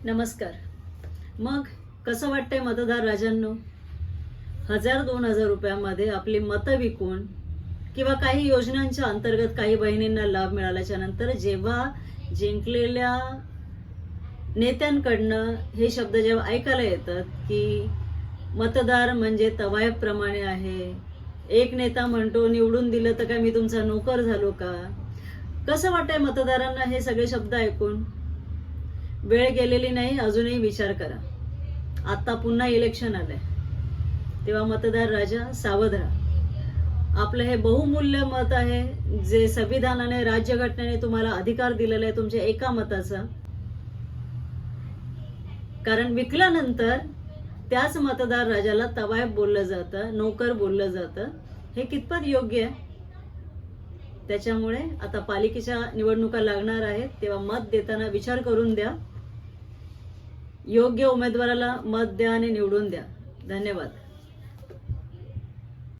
नमस्कार. मग कसं वाटतंय मतदार राजांनो? 1000-2000 रुपयामध्ये आपली मतं विकून किंवा काही योजनांच्या अंतर्गत काही बहिणींना लाभ मिळाल्याच्या नंतर जेव्हा जिंकलेल्या नेत्यांकडनं हे शब्द जेव्हा ऐकायला येतात की मतदार म्हणजे तवायप्रमाणे आहे, एक नेता म्हणतो निवडून दिलं तर काय मी तुमचा नोकर झालो का? कसं वाटतंय मतदारांना हे सगळे शब्द ऐकून? वेळ गेलेली नाही, अजूनही विचार करा. आता पुन्हा इलेक्शन आलंय, तेव्हा मतदार राजा सावध राहा. आपलं हे बहुमूल्य मत आहे, जे संविधानाने राज्यघटनेने तुम्हाला अधिकार दिलेला आहे तुमच्या एका मताचा. कारण विकल्यानंतर त्याच मतदार राजाला तवायब बोललं जातं, नोकर बोललं जातं. हे कितपत योग्य आहे? त्याच्यामुळे आता पालिकेच्या निवडणुका लागणार आहेत, तेव्हा मत देताना विचार करून द्या. योग्य उमेदवाराला मत द्या आणि निवडून द्या. धन्यवाद.